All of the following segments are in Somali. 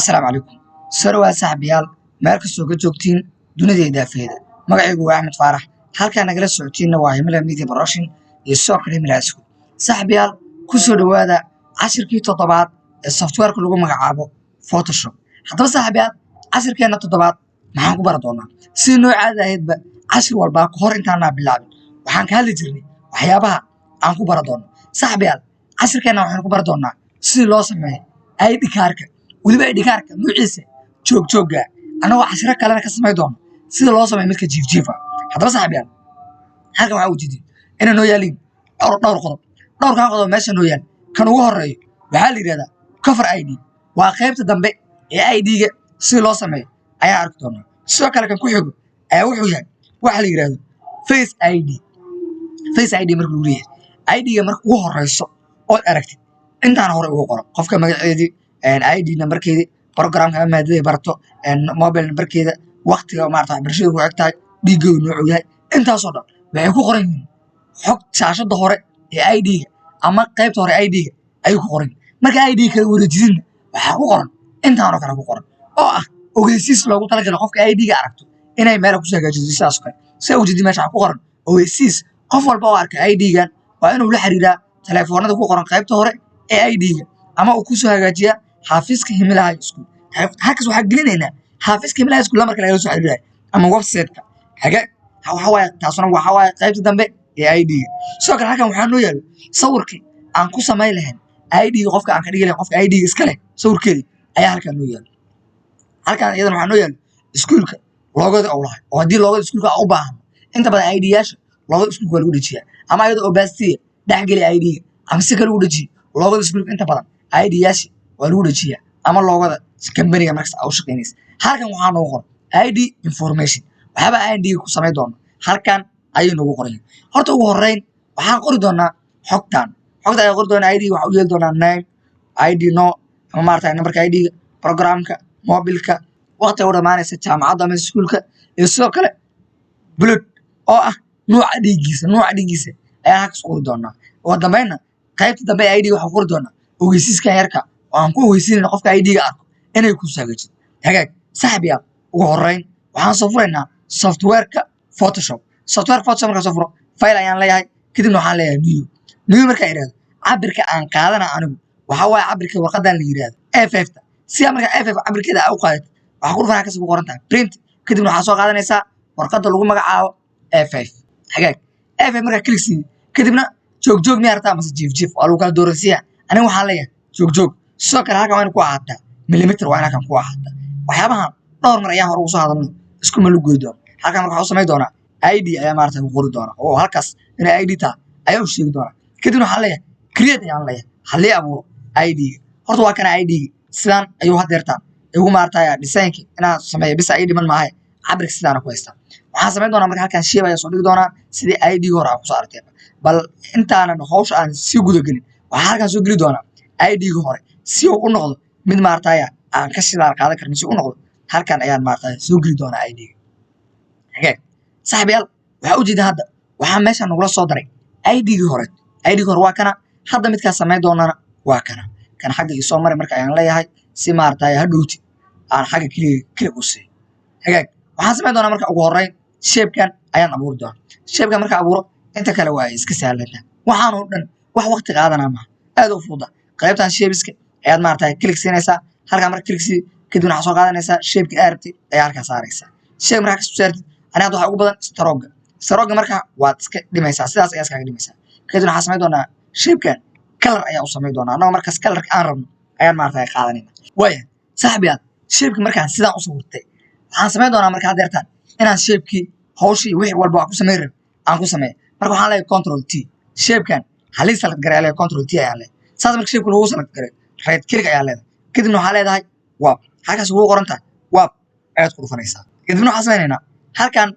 السلام عليكم سروة صاحبيال مالك سوق joogtiin dunida idaafeeda magacaygu waa Axmed Faarax halka nagala socotiina waa Himila Media Production iyo soo kale Himilaasku صاحبيال ku soo dhawaada cashirkii toddobaad ee software-ka lagu magacaabo Photoshop haddaba صاحبيال cashirkeena toddobaad maxaan ku baran doonaa si noo caadaheedba cashir walba ka hor intaan bilaabin waxaan ka hadli jirnay waxyaabaha aan ku baran doono صاحبيال cashirkeena waxaan ku baran doonaa si loo sameeyo ID card-ka waliba ID card-ka nuuciisa joog anagoo cashiro kalena ka samay doono sida loo sameeyo midka jiif-jiifa haddaba صاحبيال halkan waxaa ujeedin inay noo yaaliin dhowr qodob meesha noo yaal kan ugu horeeyo waxaa la yiraahdaa cover ID waa qaybta dambe ee ID-ga si loo sameeyo ayaa arki doonaa sidoo kale kan ku xigo ayaa wuxuu yahay waxa la yiraahdo face ID markuu leeyahay ID-ga markuu ugu horeyso oo aragtid intaan hore ugu qoro qofka magaceedii ID numberkeedii programka maadada barato mobile numberkeeda waqtiga maarta barashada ku xigtahay dhiigoodu noocu yahay intaas oo dhan waxay ku qoran yihiin xog shaashada hore ee ID-ga ama qaybta hore ID-ga ay ku qoran marka ID kala wareejin waxa ku qoran intaan oo kale ku qoran oo ah ogeysiis loogu talagalay qofka ID-ga aragto inay meel ku soo hagaajiso sidaas kale si uu jiddi meesha ku qoran ogeysiis qof walba oo arka ID-gan waa inuu la xiriiraa telefoonada ku qoran qaybta hore ee ID-ga ama uu ku soo hagaajiyaa xafiiska Himila High School halkaas waxaa gelinaynaa xafiiska Himila High School marka laga soo xiriiray ama website-ka waxa waaye taasuna waxa waaye qaybta dambe ee ID-ga sidoo kale halkan waxaa noo yaalo sawirkii aan ku samayn lahayn ID-ga qofka aan ka dhigi lahayn qofka ID-ga iska leh sawirkeedii ayaa halkan noo yaalo halkan iyadana waxaa noo yaalo iskuulka loogada oo lahay oo haddii loogada iskuulka u baahan inta badan ID-yaasha loogada iskuulka waa lagu dhajiyaa ama iyadoo opacity dhexgeli ID-ga ama si kale lagu dhajiyo loogada iskuulka inta badan ID-yaasha waa lagu dhajiyaa ama loogada company-ga markaas u shaqeynaysa halkan waxaa noogu qoran ID information waxba ID-ga ku samayn doono halkan ayay noogu qoran horta ugu horeyn waxaan qori doonaa xogta ayaa qori doonaa ID-ga waxa u yeeli doonaa name ID no ama maartay numberka ID-ga programka mobilka waqtiga u dhamaanaysa jaamacadda ama iskuulka iyo sidoo kale blood oo ah nooca dhiiggiisa ayaa halkaas qori doonaa oo dambeynna qaybta dambe ee ID-ga waxaan qori doonaa ogeysiiskan yarka oo aan ku ogeysiinayna qofka ID-ga arko inay ku saagajin hagaag صاحبيال ugu horeyn waxaan soo furaynaa software-ka Photoshop markaan soo furo file ayaan leeyahay kadibna waxaan leeyahay new markaan iraahdo cabirka aan qaadana anigu waxa waaye cabirka warqadan la yiraahdo A5 si marka A5 cabirkeeda u qaadato waxa ku dhufana kasoo qoran tahay print kadibna waxaa soo qaadanaysaa warqada lagu magacaabo A5 hagaag A5 marka click siin kadibna joog miyaarta ama jiif waa lagu kala dooransiyaa aniga waxaan leeyahay joog sidoo kale halkan waan ku ahaataa millimeter waa inaan ku ahaataa waxyaabahan dhowr mar ayaan hore ugu soo hadalno isku ma lugu doono halkan marka waxaan sameey doonaa ID ayaa maartay ku qori doona oo halkaas in ID ta ayaa u sheegi doona kadibna waxaan leeyahay create ayaan leeyahay halii abuuro ID horta waa kana ID sidaan ayuu hadeertaan igu maartay design-ki inaan sameeyo bis ID man maahay cabirka sidaan ku haystaa waxaan sameey doonaa marka halkan shape ayaa soo dhigi doonaa sidii ID hore aan ku soo aragtay bal intaanan hawsha aan si guda gelin waxaan halkan soo geli doonaa ID-ga hore si uu u noqdo mid maartay aan ka shidaal qaadan karno si uu noqdo halkan ayaan maartay soo geli doonaa ID-ga hagaag صاحبيال waxa u jeeda hadda waxa meesha nagula soo daray ID-ga hore waa kana hadda midka sameey doonana waa kana kan xagga ii soo maray marka ayaan leeyahay si maartay hadhowti aan xagga kaliya u sii hagaag waxaan sameey doonaa marka ugu horeyn shape-kan ayaan abuuri doonaa shape-kan marka abuuro inta kale waa iska sahlanaa waxaan oo dhan wax waqti qaadanaa ma aad u fududa qaybtan shape-iska ayaad maartay click siinaysaa halka marka click si kadibna waxaad soo qaadanaysaa shape-ka aarti ayaa halka saaraysaa shape marka soo saartid أنا أدوها أقول بدن ستروج مركها واتسك دميسا سلاس أياس كان دميسا كده حاسمي دونا شيب كان كلر أيا أصمي دونا أنا مركز كلر أنرم أيام مرتاح قاعدين وين صاحبي شيب مركها سيدا أصورتي حاسمي دونا مركها ديرتان أنا شيب كي هوشي وحي والبوا أكو سمير أكو سمي مركو حالي كنترول تي شيب كان حالي سلك جري عليه كنترول تي عليه ساعة مركز شيب كله هو سلك جري ريت كيرك عليه كده إنه حالي ده واب حاجة سووا قرنتا واب أيات كله فنيسا كده إنه حاسمي هنا halkan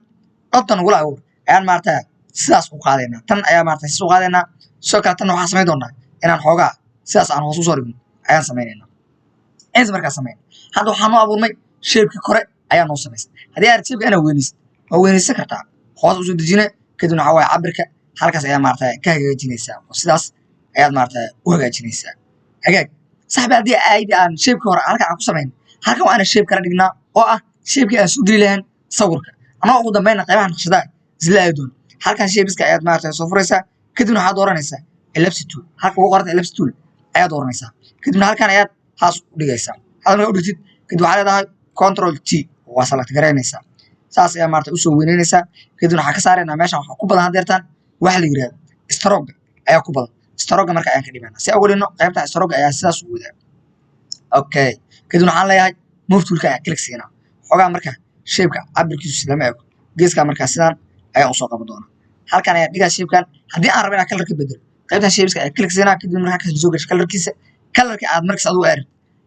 dadtan ugu laawr ayaan maartay sidaas u qaadayna tan ayaa maartay soo qaadayna soo ka tan waxa sameey doonaa inaan xoogaa sidaas aan hoos u soo dhigno ayaan sameeynaa inta markaa sameeyay hadda waxaan u abuurnay shape-ki kore ayaan noo sameeyay hadii aad shape ana weynaysan kartaa hoos u soo dejinay kadibna waxa way cabirka halkaas ayaa maartay ka hagaajinaysaa sidaas ayaad maartay u hagaajinaysaa hagaag صاحبي hadii ID aan shape-ki hore halka aan ku sameeyay halkan waa ana shape kala dhignaa oo ah shape-kii aan soo geli lahayn sawirka ama ugu dambeyn qaybaha naqshadaha isla aadoon halkan shape-iska ayaad maartay soo furaysaa kadibna waxaad dooranaysaa ellipse tool halka ugu qoranta ellipse tool ayaad dooranaysaa kadibna halkan ayaad haas u dhigaysaa hadalka u dhigtid kadib waxaad leedahay control T waa select garaynaysaa saas ayaa maartay u soo weynaynaysaa kadibna waxaa ka saaraynaa meeshan waxaa ku badan hadeertaan waxa la yiraahdo stroke ayaa ku badan stroke marka ayaan ka dhimanaa si ugu dhino qaybta stroke ayaa sidaas u wadaa okay kadibna waxaan leeyahay move toolka ayaa click siinaa xogaa marka shape-ka cabirkiisu sida ma ego geeska marka sidaan ayaan u soo qaban doonaa halkan ayaa dhigaa shape-kan haddii aan rabin color ka bedelo qaybta shape-ka ayaa click siinaa kadibna marka ka soo gasho colorkiisa colorka aad markaas adigu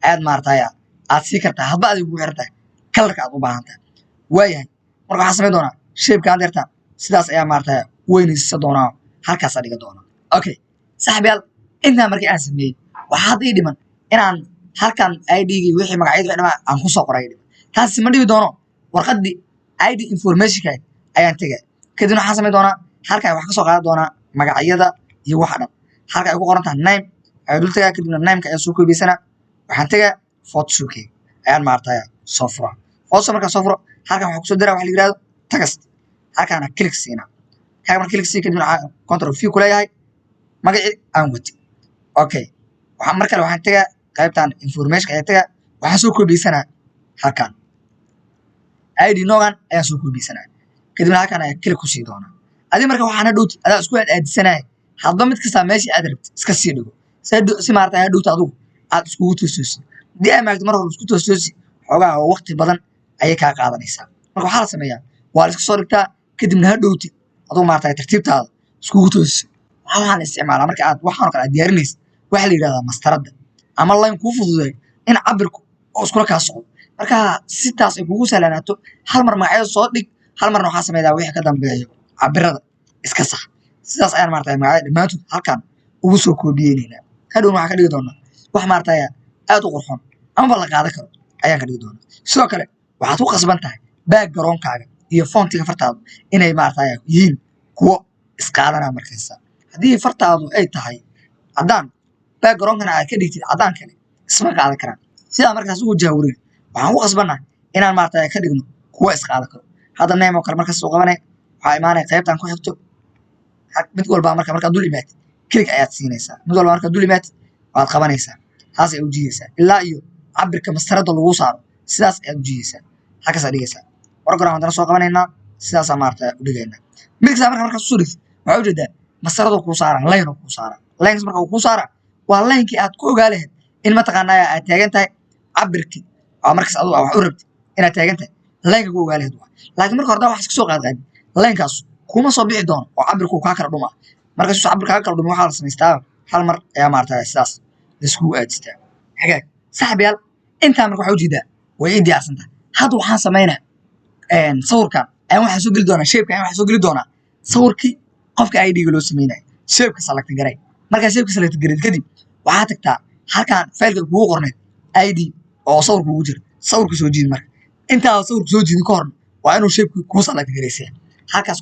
aad maartay aad sii kartaa hadba adigu ku xirtaa colorka aad u baahan tahay waayahay marka waxaan samayn doonaa shape-ka hadeertaan sidaas ayaa maartay weynaysa doonaa halkaas dhiga doonaa okay saaxiibayaal intaa markii aan sameeyay waxaa hadda ii dhiman inaan halkan ID-gii wixii magacyadu dhammaan aan ku soo qoray dhiman taasi ma dhibi doono warqadii ID information-ka ayaan tagay kadibna waxaan samayn doonaa halkan wax ka soo qaadan doonaa magacyada iyo waxa dhan halka ay ku qoran tahay name ayaan dul tagaa kadibna name-ka ayaan soo koobisanaa waxaan tagaa Photoshop-kii ayaan maartay soo furaa Photoshop markaan soo furo halkan waxaan ku soo diraa waxa la yiraahdo text halkan aan click siinaa kaga markaan click siinaa kadibna control V ku leeyahay magaci aan wati okay waxaan markale waxaan tagaa qaybtan information ayaan tagaa waxaan soo koobisanaa halkan ID noogan ayaan soo koobisanaa kadibna halkan ayaan click ku sii doonaa adii marka waxaan dhowti adaa isku aadisanahay hadba mid kasta meeshii aad rabtid iska sii dhigo si maartay dhowta adigu aad isku toosoosi dii ay maagto mar hore isku toosoosi xogaa waqti badan ayay ka qaadanaysaa marka waxa la sameeyaa waa la iska soo dhigtaa kadibna dhowti adigu maartay tartiibtaada isku toosi waxaan isticmaalaa marka aad waxaan kala diyaarinaysa waxa la yiraahdaa mastarada ama line ku fududeey in cabirku oo isku ka socdo marka si taas ay kugu salanato hal mar magacyada soo dhig hal marna waxa sameeydaa wixii ka dambeeyo cabirada iska sax sidaas ayaan maartay magacyada dhamaantood halkan ugu soo koobiyeynaa hadhow waxa ka dhigi doonaa wax maartay aad u qurxoon ama la qaadan karo ayaan ka dhigi doonaa sidoo kale waxaad ku qasban tahay background-kaaga iyo font-iga fartaada inay maartay yihiin kuwo isqaadanaa markaysa haddii fartaadu ay tahay cadaan background-kana aad ka dhigtid cadaan kale isma qaadan karaan sidaa markaas ugu jaawarin waxaan ku qasbannahay inaan maartay ka dhigno kuwo isqaadan karo hadda name oo kale markaas soo qabanay waxaa imaanay qaybtan ku xigto mid walba marka dul imaatid click ayaad siinaysaa mid walba marka dul imaatid waad qabanaysaa taas ay u jiidaysaa ilaa iyo cabirka mastarada lagu saaro sidaas ayaad u jiidaysaa halkaas aad dhigaysaa program haddana soo qabanaynaa sidaas maartay u dhigaynaa mid kasta marka soo dhigtid waxaa ujeedaa mastarada ku saaran line ku saaran lines marka ku saaran waa line-kii aad ku ogaa lahayd in mataqaanaa aad taagan tahay cabirkii oo markaas adigu wax u rabtid inaad taagan tahay line-ka ku ogaa lahayd laakiin marka hore wax iska soo qaad line-kaas kuma soo bixi doono oo cabirku ka kala dhuma marka soo cabirka ka kala dhuma waxa la sameystaa hal mar ayaa maartay sidaas isku aadistaa xagaag saaxiibayaal inta marka waxa ujeedaa way ii diyaarsan tahay hadda waxaan sameynaa sawirkan ayaan waxa soo gali doonaa shape-ka ayaan waxa soo gali doonaa sawirkii qofka ID-ga loo sameeyay shape-ka select garay marka shape-ka select garay kadib waxaa tagtaa halkan file-ka kugu qorneed ID oo sawirku ugu jiro sawirka soo jiid marka inta sawirku soo jiid ka hor waa inuu shape-ku ku select garaysaa halkaas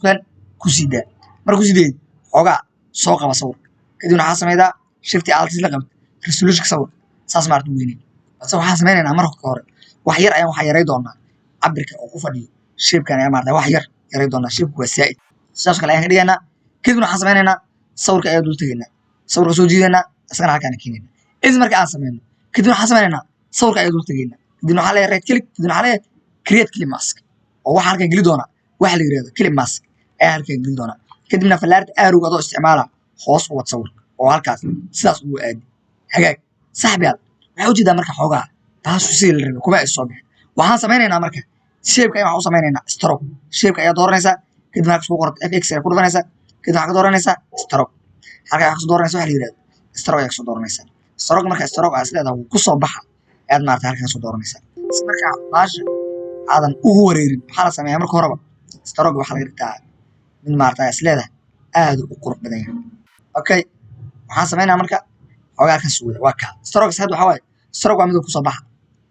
ku siidaa markuu siiday xogaa soo qaba sawir kadibna waxaa sameeydaa shift alt la qabto resolution sawir saas maartu weynay bas waxaan sameynaynaa marka hore wax yar ayaan waxa yaray doonaa cabirka oo ku fadhiyo shape-kan ayaa maartay wax yar yaray doonaa shape-ku waa saaid sidaas kale ayaan ka dhigaynaa kadibna waxaan sameynaynaa sawirka ayaa dul tagaynaa sawirka soo jiidanaa isagana halkaan keenaynaa idin marka aan sameyno kadibna waxaan sameynaynaa sawirka ayaa dul tagaynaa kadibna waxaa leeyahay right click kadibna waxaa leeyahay create clip mask oo waxa halkaan geli doonaa waxa la yiraahdo clip mask ayaa halkaan geli doonaa kadibna falaarta arrow adoo isticmaala hoos u wad sawirka oo halkaas sidaas ugu aadi hagaag saaxiibayaal waxa ujeedaa marka xogaa taasoo si la rabo kuma ay soo bixin waxaan sameynaynaa marka shape-ka waxaan u sameynaynaa stroke shape-ka ayaa dooranaysaa kadibna halkaas ku qorto fx ayaa ku dhufanaysaa kadibna waxaad ka dooranaysaa stroke halkaas waxaad ka dooranaysaa waxa la yiraahdo stroke ayaa ka soo dooranaysaa stroke marka stroke aad leedahay ku soo baxa ayaad maartay halkaas soo dooranaysaa si marka baasha aadan ugu wareerin waxa la sameeyaa marka horeba stroke waxa laga dhigtaa mid maartay isleedahay aad u qurux badan yahay okay waxaan sameynaa marka xogaa ka suuda waa ka stroke sad waxa waaye stroke waa mid ku soo baxa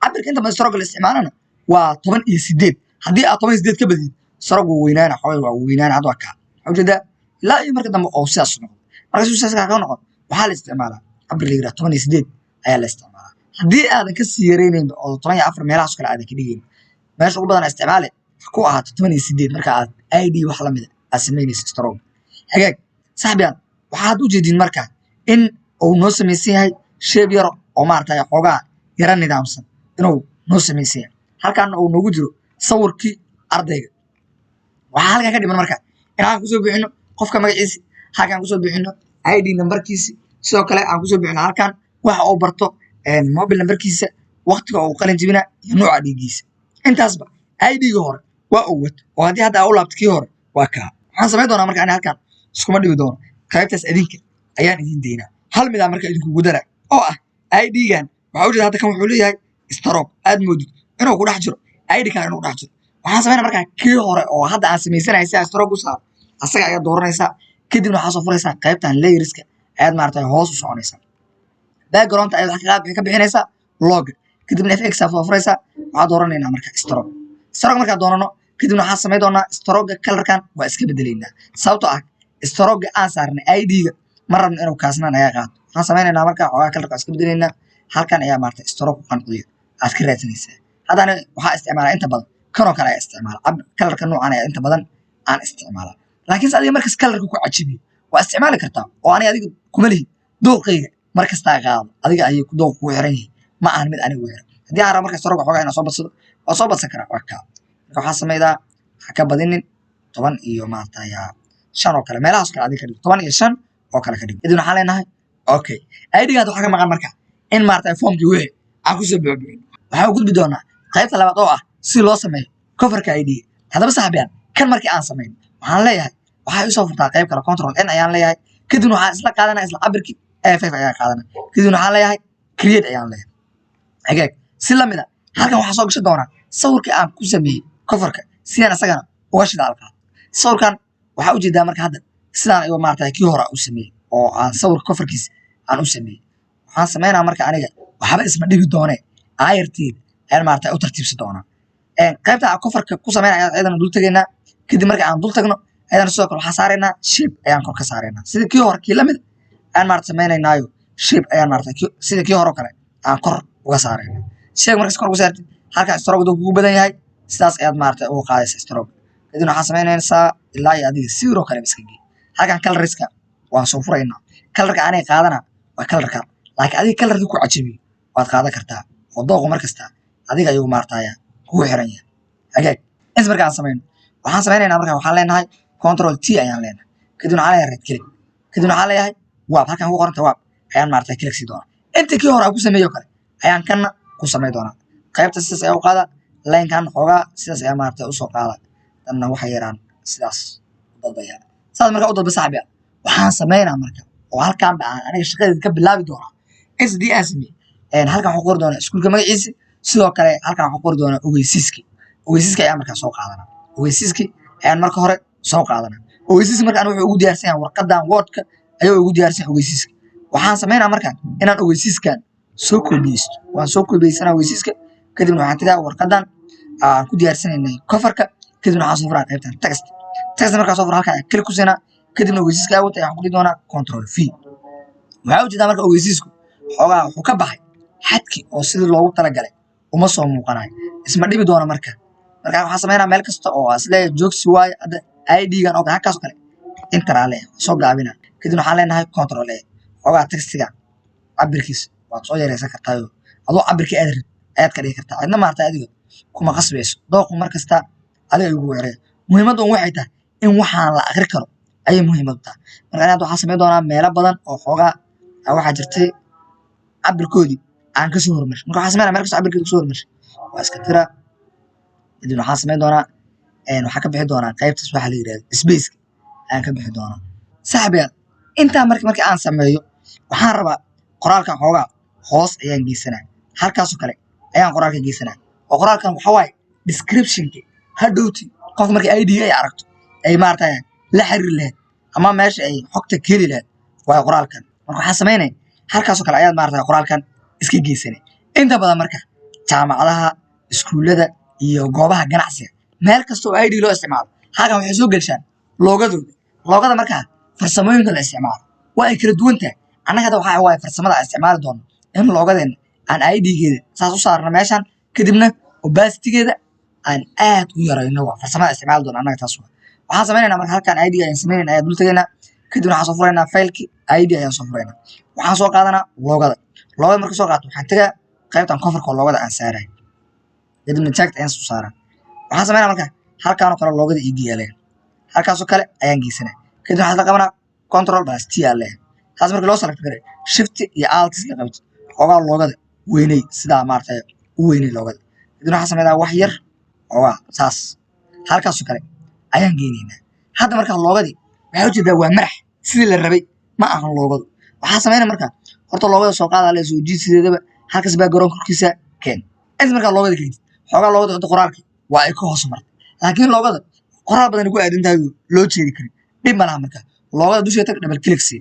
cabirka inta stroke la isticmaalana waa 18 hadii aad 18 ka badid stroke weynaana xogaa waa weynaana hadda waa ka ujeeda ilaa iyo marka dambe oo sidaas noqdo marka sidaas ka noqdo waxaa la isticmaalaa cabir la yiraahdo 18 ayaa la isticmaalaa haddii aadan ka sii yaraynayn oo 14 meelahaas kale aadan ka dhigayn meesha ugu badan isticmaale ku ahaato 18 marka aad ID wax la mid ah samaynayso stroke hagaag saxbiyaan waxaad u jeedin marka in uu noo samaysan yahay shape yar oo maartay xogaa yara nidaamsan inuu noo samaysan yahay halkan uu noogu jiro sawirkii ardayga waxaa halkan ka dhiman marka inaan ku soo bixino qofka magaciisa halkan ku soo bixino ID numberkiisa sidoo kale aan ku soo bixino halkan waxa uu barto mobile numberkiisa waqtiga uu qalin jibina iyo nooca dhigiisa intaasba ID-ga hore waa uu wato oo haddii hadda uu laabto kii hore waa kaa waxaan samayn doonaa marka ani halkan iskuma dhibi doono qaybtaas adinka ayaan idin deynaa hal mid marka idinku dara oo ah ID-gan waxa u jeeda hadda kan wuxuu leeyahay stroke aad moodid inuu ku dhex jiro ID kan inuu dhex jiro waxaan samaynaa marka kii hore oo hadda aan samaysanahay si stroke u saaro asaga ayaa dooranaysaa kadibna waxaa soo furaysaa qaybtan layerska ayaad maartay hoos u soconaysaa background ayaad wax ka bixinaysaa log kadibna fx aad furaysaa waxaad dooranayna marka stroke marka doonano kadibna waxaan samayn doonaa stroke colorkan waa iska bedelaynaa sababtoo ah stroke aan saarnay ID-ga ma rabno inuu kaasnaan ayaa qaato waxaan samaynaynaa marka xogaa colorka iska bedelaynaa halkan ayaa maartay stroke ku qanciyo aad ka raadsanaysaa haddana waxaa isticmaalaa inta badan kanoo kale ayaa isticmaala colorka noocan ayaa inta badan aan isticmaala laakiinse adiga markas colorka ku cajibiyo waa isticmaali kartaa oo aniga adiga kuma lihi dooqayga markastaa qaado adiga ayay dooq kugu xiran yihiin ma ahan mid aniga xiran haddii aan rabo marka stroke xogaa inaan soo badsado waa soo badsan karaa waa kaa marka waxaa samaydaa ha ka badinin 10 iyo maartay 5 oo kale meelahaas kale adiga ka dhig 10 iyo 5 oo kale ka dhig idin waxaan leenahay okay ID-gaad waxa ka maqan marka in maartay formkii wixii aan ku soo buuxbuuxin waxaan u gudbi doonaa qaybta labaad oo ah si loo sameeyo coverka ID haddaba saxbiyaan kan markii aan samayn waxaan leeyahay waxay u soo furtaa qayb kale control n ayaan leeyahay kadibna waxaan isla qaadanaa isla cabirkii f ayaan qaadanaa kadibna waxaan leeyahay create ayaan leeyahay hagaag si lamid ah halkan waxaa soo gashan doonaa sawirkii aan ku sameeyey coverka sidaan asagana uga shida alqaad sawirkan waxaa u jeedaa marka hadda sidaan ayuu maartay kii hore u sameeyey oo aan sawirka coverkiisa aan u sameeyey waxaan sameynaa marka aniga waxba isma dhibi doonee aayarteeda ayaan maartay u tartiibsan doonaa qaybta aan coverka ku sameynaya ayadana dul tegaynaa kadib marka aan dul tagno ayadana sidoo kale waxaan saaraynaa shape ayaan kor ka saaraynaa sida kii hore kii lamid ayaan maartay sameynaynaayo shape ayaan maartay sida kii hore kale aan kor uga saaraynaa shape markas kor uga saartid halka stroke duu kugu badan yahay sidaas ayaad maartay uga qaadaysaa stroke kadibna waxaan samaynaysaa ilaa iyo adiga sawir oo kale iska gee halkan colorska waan soo furaynaa colorka aanay qaadana waa colorka laakiin adiga colorka ku cajibiyo waad qaadan kartaa oo dooqo markasta adiga ayuu maartay kugu xiran yahay hagaag inta markaan samayno waxaan samaynaynaa marka waxaan leenahay control T ayaan leenahay kadibna waxaan leeyahay right click kadibna waxaan leeyahay waab halkan ku qoranta waab ayaan maartay click si doonaa inta kii hore aan ku sameeyo kale ayaan kana ku samay doonaa qaybta sidaas ayaa u qaada line-kan xoogaa sidaas ayaa maartay u soo qaada danna waxa yaraan sidaas u dalbaya saas marka u dalba saaxiib waxaan sameynaa marka oo halkan baan aniga shaqadeeda ka bilaabi doonaa SD asmi halkan waxaan qori doonaa iskuulka magaciisa sidoo kale halkan waxaan qori doonaa ogeysiiska ayaan markaa soo qaadanaa ogeysiiski ayaan marka hore soo qaadanaa ogeysiiska markaan wuxuu ugu diyaarsan yahay warqadan wordka ayuu ugu diyaarsan ogeysiiska waxaan sameynaa markaan inaan ogeysiiskan soo koobiyeysto waan soo koobiyeysanaa ogeysiiska kadibna waxaan tagaa warqadan aan ku diyaarsanaynay coverka kadibna waxaan soo furaa qaybtan text markaa soo fura halkan click ku siinaa kadibna ogeysiiska ayaa wata waxaan ku dhigi doonaa control V waxaa ujeedaa marka ogeysiisku xoogaa wuxuu ka baxay xadki oo sidii loogu talagalay uma soo muuqanayo isma dhibi doona marka waxaan sameynaa meel kasta oo aslee joogsi waaye hadda ID-gan oo halkaas kale interaale soo gaabina kadibna waxaan leenahay control A xoogaa textiga cabirkiisa waad soo yareysan kartaa adoo cabirka ayaad ka dhigi kartaa cidna maartay adiga kuma qasbayso dooqu markasta adiga ayuu ugu yareeya muhiimaddu waxay tahay in waxaan la akhri karo ayay muhiimad tahay marka aniga waxaan samayn doonaa meelo badan oo xoogaa waxaa jirtay cabirkoodii aan ka soo hormarshay marka waxaan sameynaa meel kasta cabirkeeda ka soo hormarshay waa iska tira kadibna waxaan samayn doonaa waxaan ka bixi doonaa qaybtaas waxaa la yidhahda spaceka ayaan ka bixi doonaa saaxiibayaal intaa markii aan sameeyo waxaan rabaa qoraalka xoogaa hoos ayaan geysanaa halkaasoo kale ayaan qoraalka geysanaa oo qoraalkan waxa waaye descriptionka hadhowti qofka markii ID ay aragto ay maartay la xiriir lahayd ama meesha ay xogta ka heli lahayd waa qoraalkan marka waxaan samaynay halkaasoo kale ayaad maartay qoraalkan iska geysanay inta badan marka jaamacadaha iskuulada iyo goobaha ganacsiga meel kasta oo ID loo isticmaalo halkan waxay soo gashaan loogada marka farsamooyinka la isticmaalo waa ay kala duwan tahay annaga waxa waaye farsamada isticmaali doono in loogadeena aan ID-geeda saas u saarna meeshan kadibna opacity-geeda aan aad u yarayno waa farsamada isticmaali doona annaga taas waxaan samaynaynaa marka halkan ID ayaan samaynaynaa ayaa dul tagaynaa kadibna waxaan soo furaynaa faylkii ID ayaan soo furaynaa waxaan soo qaadanaa loogada marka soo qaato waxaan tagaa qaybtan coverka loogada aan saarayo kadibna jacket ayaan soo saaraa waxaan samaynaa marka halkaanoo kale loogada ii giyaaleen halkaasoo kale ayaan geysanaa kadib waxaan isla qabanaa control plus T aan leeyahay taas marka loo select garay shift iyo alt isla qabto xoogaa loogada weynay sidaa maartay u weynay loogada kadib waxaan sameynaa wax yar xoogaa saas halkaasoo kale ayaan geynaynaa hadda marka loogadii waxaa ujeedaa waa marax sidii la rabay ma ahan loogadu waxaa sameynaa marka horta loogada soo qaadaa la soo jiid sideedaba halkaas baa garoon korkiisa keen inta marka loogada keentid xoogaa loogada inta qoraalka waa ay ka hoos martay laakiin loogada qoraal badan ku aadan tahay loo jeedi karin dhib ma laha marka loogada dusheeda tag double click si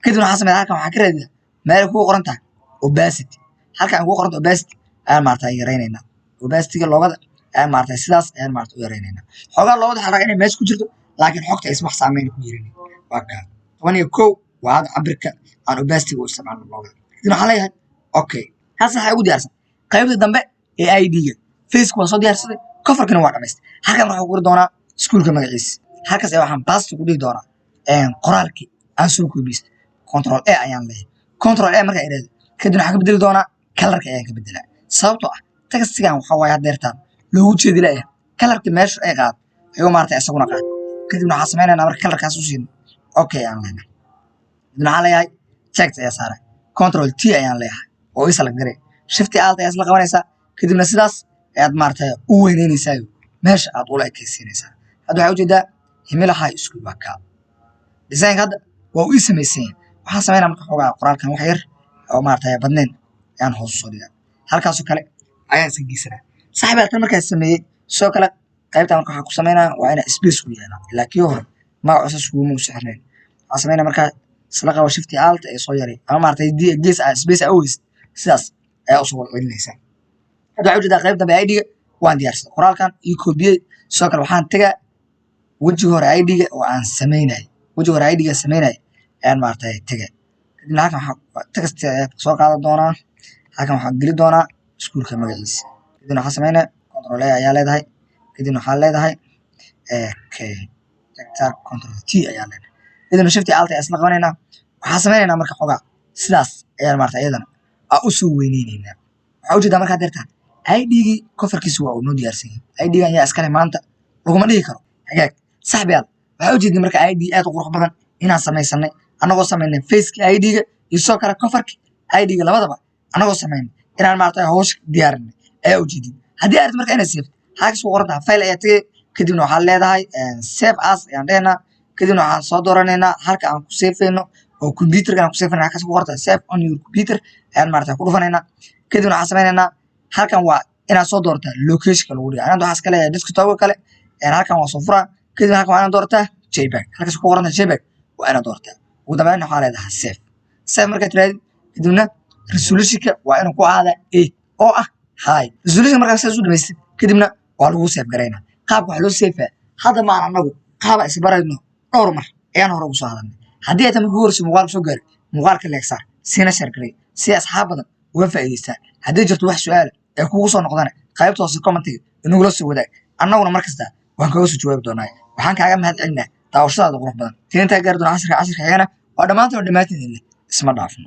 kadib waxaa sameeyaa halkan waxaa ka raadiyaa meel ku qoran tahay opacity halkan ku qoran opacity ayaan maartay yareynayna opacity-ga loogada ayaan maartay sidaas ayaan maartay u yareynayna xoogaa loogada xaraa inay meesha ku jirto laakiin xogta ay wax saameyn ku yeerin waa ka 11 waa cabirka aan opacity-ga u isticmaalno loogada kadib waxaan leeyahay okay hasa waxay ugu diyaarsan qaybta dambe ee ID-ga face waa soo diyaarsaday coverkana waa dhamaystay halkan waxaan ku qori doonaa iskuulka magaciisa halkaas waxaan paste ku dhigi doonaa qoraalkii aan soo koobiyay control A ayaan leeyahay control A marka iraado kadib waxaan ka bedeli doonaa colorka ayaan ka bedelaa sababtoo ah textigan waxa waaye hadeertaan loogu jeedi leeyahay colorka meesha ay qaad ayuu maartay isaguna qaad kadib waxaan sameynaynaa marka colorkaas u siin okay aan leenahay waxaan leeyahay check ayaa saaray control T ayaan leeyahay oo isla garay shift alt ayaa isla qabanaysaa kadibna sidaas ayaad maartay u weyneynaysaa meesha aad ula ekaysiinaysaa hadda waxaa ujeedaa himila high school baa ka design hadda waa u sameysay waxaan sameynaa marka xoogaa qoraalkan wax yar oo maartay badneen ayaan hoos soo dhigaa halkaasoo kale ayaan iska geysanaa saaxiibada markaa sameeyay soo kale qaybta marka waxaan ku sameynaa waa ina space ku yeelaa laakiin hore magaca cusub ugu soo xirneen waxaan sameynaa marka isla qabo shift alt ee soo yaray ama maartay gees space always sidaas ayaa usoo wadaynaysaa hadda waxaa ujeedaa qaybta ID-ga waan diyaarsaday qoraalkan iyo koobiyay soo kale waxaan tagaa wejiga hore ID-ga oo aan sameynay wejiga hore ID-ga sameynay ayaan maartay tagaa kadibna halkan waxaan text soo qaadan doonaa halkan waxaan geli doonaa iskuulka magaciisa kadibna waxaan sameynaa control A ayaa leedahay kadibna waxaan leedahay okay control T ayaa leedahay kadibna shift alt ayaa isla qabanaynaa waxaan sameynaynaa marka xogaa sidaas ayaan maartay iyadana u soo weyneynayna waxaa ujeedaa markaa deertaan ID-gii coverkiisa waa uu noo diyaarsan yahay ID-gan yaa iskale maanta laguma dhihi karo hagaag saxbiyaal waxaa ujeednay marka ID aad u qurux badan inaan samaysanay annagoo samaynay faceki ID-ga iyo soo kale coverki ID-ga labadaba annagoo samaynay inaan maartay hawsha diyaarinay ayaa ujeedin haddii aad marka inay safety halkaas ku qoran tahay file ayaa tagay kadibna waxaan leedahay save as ayaan dhehnaa kadibna waxaan soo dooranaynaa halka aan ku safeyno oo computerka aan ku safeyno halkaas ku qorta save on your computer ayaan maartay ku dhufanaynaa kadibna waxaan sameynaynaa halkan waa inaad soo doortaa location lagu dhigaa anaad waxaa iska leeyahay desktop kale halkan waa soo furaa kadib halkan waa inaad doortaa JPEG halkaas ku qoranta JPEG waa inaad doortaa ugu dambeyn waxaa leedahay save markaad tiraahdo kadibna resolutionka waa inuu ku ahaada 8 oo ah high resolution markaad sidaas u dhamaystid kadibna waa lagu save garaynaa qaabka wax loo save hadda maan anagu qaaba isbarayno dhowr mar ayaan hore ugu soo hadalnay haddii ay tahay horsi muuqaal soo gaaray muuqaalka leegsaar siina share garay si asxaab badan uga faa'iideystaan haddii jirto wax su'aal ee kugu soo noqdana qaybta hoose commentiga inagula soo wadaag annaguna markasta waan kaga soo jawaabi doonaa waxaan kaaga mahadcelinayaa daawashadaada qurux badan tiinta gaar doona casharka xigana waa dhammaantood isma dhaafno